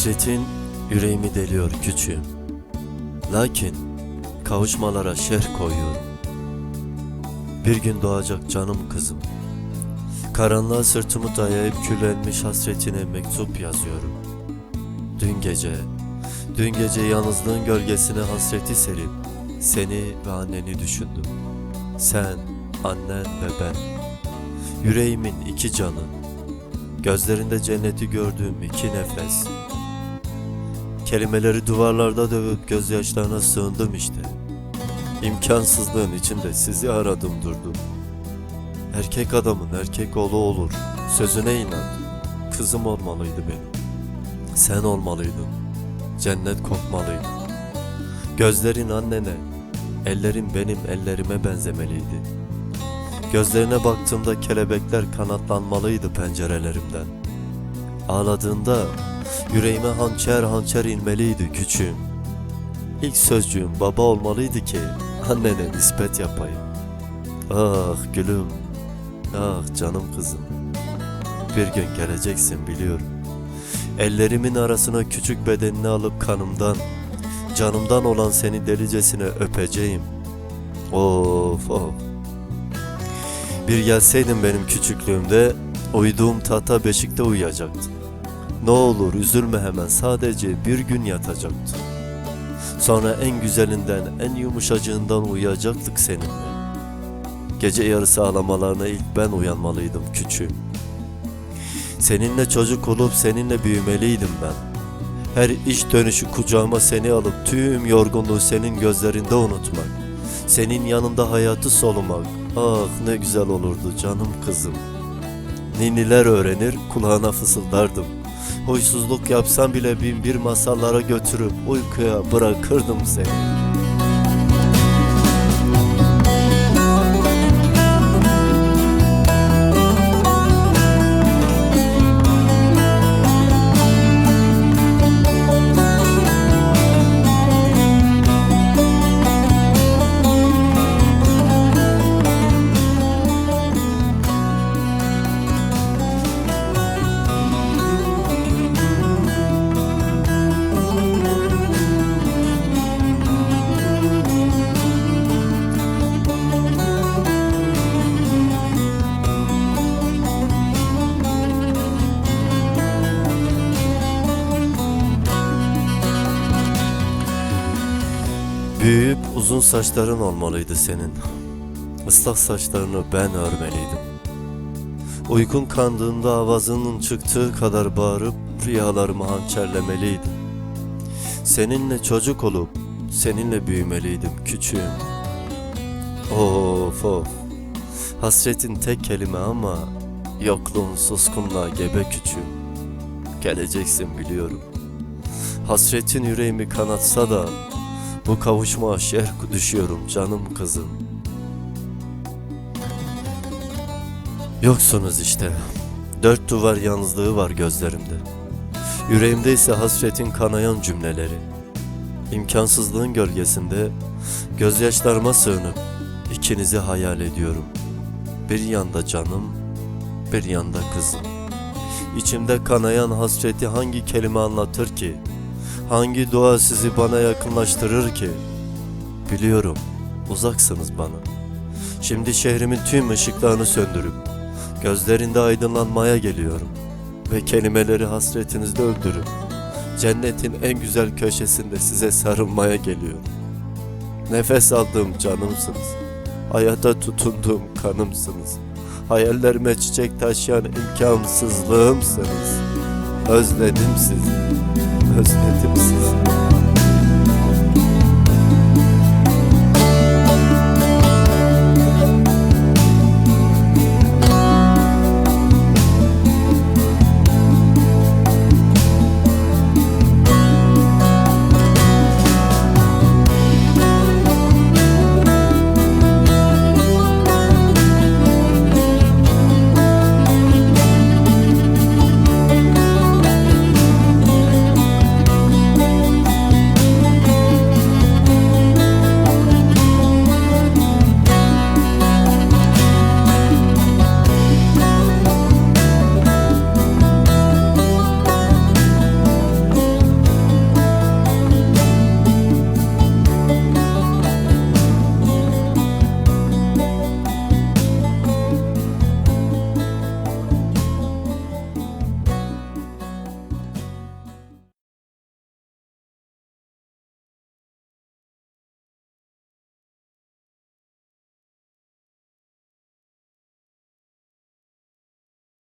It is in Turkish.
Hasretin yüreğimi deliyor küçüğüm. Lakin kavuşmalara şerh koyuyorum. Bir gün doğacak canım kızım. Karanlığa sırtımı dayayıp küllenmiş hasretine mektup yazıyorum. Dün gece yalnızlığın gölgesine hasreti serip seni ve anneni düşündüm. Sen, annen ve ben. Yüreğimin iki canı. Gözlerinde cenneti gördüğüm iki nefes. Kelimeleri duvarlarda dövüp gözyaşlarına sığındım işte. İmkansızlığın içinde sizi aradım durdum. Erkek adamın erkek oğlu olur. Sözüne inat. Kızım olmalıydı benim. Sen olmalıydın. Cennet kokmalıydı. Gözlerin annene, ellerin benim ellerime benzemeliydi. Gözlerine baktığımda kelebekler kanatlanmalıydı pencerelerimden. Ağladığında yüreğime hançer hançer inmeliydi küçüğüm. İlk sözcüğüm baba olmalıydı ki annene nispet yapayım. Ah gülüm, ah canım kızım. Bir gün geleceksin biliyorum. Ellerimin arasına küçük bedenini alıp kanımdan, canımdan olan seni delicesine öpeceğim. Of of. Bir gelseydin benim küçüklüğümde, uyuduğum tahta beşikte uyuyacaktın. Ne olur üzülme hemen, sadece bir gün yatacaktın. Sonra en güzelinden, en yumuşacığından uyuyacaktık seninle. Gece yarısı ağlamalarına ilk ben uyanmalıydım küçüğüm. Seninle çocuk olup seninle büyümeliydim ben. Her iş dönüşü kucağıma seni alıp tüm yorgunluğu senin gözlerinde unutmak. Senin yanında hayatı solumak. Ah ne güzel olurdu canım kızım. Ninniler öğrenir kulağına fısıldardım. Huysuzluk yapsam bile bin bir masallara götürüp uykuya bırakırdım seni. Büyüyüp uzun saçların olmalıydı senin. Islak saçlarını ben örmeliydim. Uykun kandığında avazının çıktığı kadar bağırıp rüyalarımı hançerlemeliydim. Seninle çocuk olup seninle büyümeliydim küçüğüm. Of of. Hasretin tek kelime ama yokluğun suskunluğa gebe küçüğüm. Geleceksin biliyorum. Hasretin yüreğimi kanatsa da bu kavuşma şerh düşüyorum canım kızım. Yoksunuz işte. Dört duvar yalnızlığı var gözlerimde. Yüreğimde ise hasretin kanayan cümleleri. İmkansızlığın gölgesinde gözyaşlarıma sığınıp ikinizi hayal ediyorum. Bir yanda canım, bir yanda kızım. İçimde kanayan hasreti hangi kelime anlatır ki? Hangi dua sizi bana yakınlaştırır ki? Biliyorum, uzaksınız bana. Şimdi şehrimin tüm ışıklarını söndürüp gözlerinde aydınlanmaya geliyorum. Ve kelimeleri hasretinizde öldürüp cennetin en güzel köşesinde size sarılmaya geliyorum. Nefes aldığım canımsınız. Hayata tutunduğum kanımsınız. Hayallerime çiçek taşıyan imkansızlığımsınız. Özledim sizi. Özledim sizi.